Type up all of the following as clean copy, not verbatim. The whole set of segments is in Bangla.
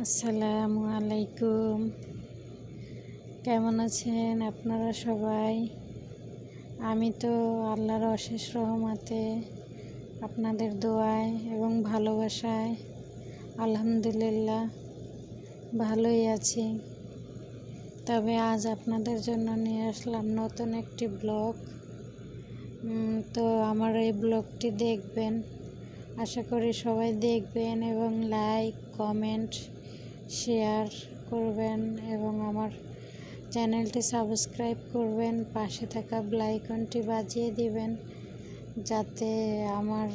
আসসালামু আলাইকুম। কেমন আছেন আপনারা সবাই? আমি তো আল্লাহর অশেষ রহমতে আপনাদের দোয়ায় এবং ভালোবাসায় আলহামদুলিল্লাহ ভালোই আছি। তবে আজ আপনাদের জন্য নিয়ে আসলাম নতুন একটি ব্লগ। তো আমার এই ব্লগটি দেখবেন, আশা করি সবাই দেখবেন এবং লাইক কমেন্ট শেয়ার করবেন এবং আমার চ্যানেলটি সাবস্ক্রাইব করবেন, পাশে থাকা বেল আইকনটি বাজিয়ে দিবেন যাতে আমার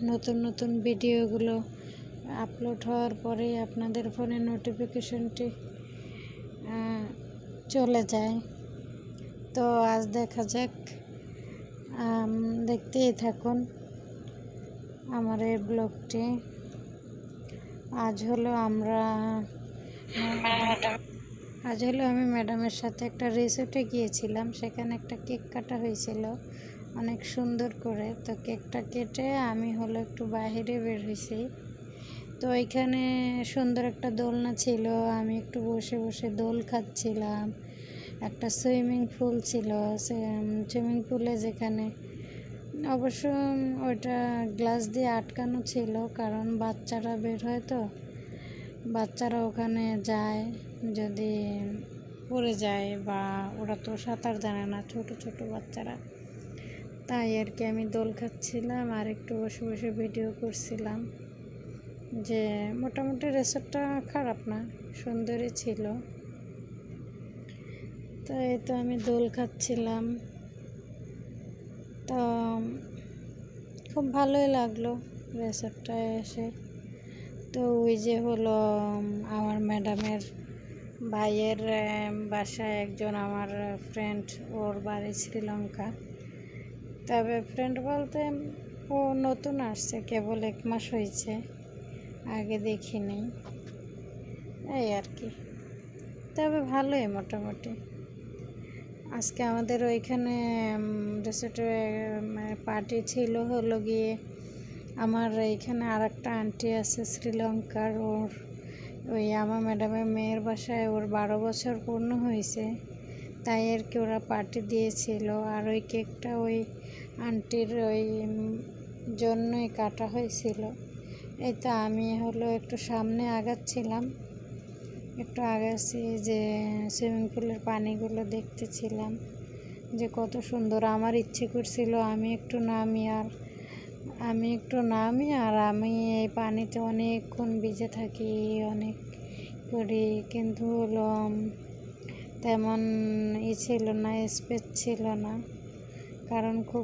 নতুন নতুন ভিডিওগুলো আপলোড হওয়ার পরেই আপনাদের ফোনে নোটিফিকেশনটি চলে যায়। তো আজ দেখা যাক, দেখতেই থাকুন আমার এই ব্লগটি। আজ হলো আমি ম্যাডামের সাথে একটা রিসোর্টে গিয়েছিলাম। সেখানে একটা কেক কাটা হয়েছিল অনেক সুন্দর করে। তো কেকটা কেটে আমি একটু বাইরে বের হয়েছি। তো ওইখানে সুন্দর একটা দোলনা ছিল, আমি একটু বসে বসে দোল খাচ্ছিলাম। একটা সুইমিং পুল ছিল, সুইমিং পুলে যেখানে অবশ্য ওইটা গ্লাস দিয়ে আটকানো ছিল, কারণ বাচ্চারা বের হয়, তো বাচ্চারা ওখানে যায় যদি পড়ে যায়, বা ওরা তো সাঁতার জানে না, ছোট ছোট বাচ্চারা। তাই আর কি আমি দোল খাচ্ছিলাম আর একটু বসে বসে ভিডিও করছিলাম। যে মোটামুটি রিসোর্টটা খারাপ না, সুন্দরই ছিল। তো এই তো আমি দোল খাচ্ছিলাম, তো খুব ভালোই লাগলো রিসোর্টটায় এসে। তো ওই যে আমার ম্যাডামের ভাইয়ের বাসায় একজন আমার ফ্রেন্ড, ওর বাড়ি শ্রীলঙ্কা। তবে ফ্রেন্ড বলতে ও নতুন আসছে, কেবল 1 মাস হয়েছে, আগে দেখিনি, এই আর কি। তবে ভালোই মোটামুটি। আজকে আমাদের ওইখানে রিসোর্টে পার্টি ছিল, গিয়ে আমার এইখানে আর একটা আন্টি আছে শ্রীলঙ্কার, ওই আমার ম্যাডামের মেয়ের বাসায় ওর 12 বছর পূর্ণ হয়েছে, তাই আর কি ওরা পার্টি দিয়েছিল। আর ওই কেকটা ওই আন্টির ওই জন্যই কাটা হয়েছিল। এই তো আমি একটু সামনে আগাচ্ছিলাম, একটু আগাচ্ছি, যে সুইমিং পুলের পানিগুলো দেখতেছিলাম যে কত সুন্দর। আমার ইচ্ছে করছিল আমি একটু নামি আর আমি এই পানিতে অনেকক্ষণ ভিজে থাকি, অনেক করি, কিন্তু তেমন ছিল না, স্পেস ছিল না, কারণ খুব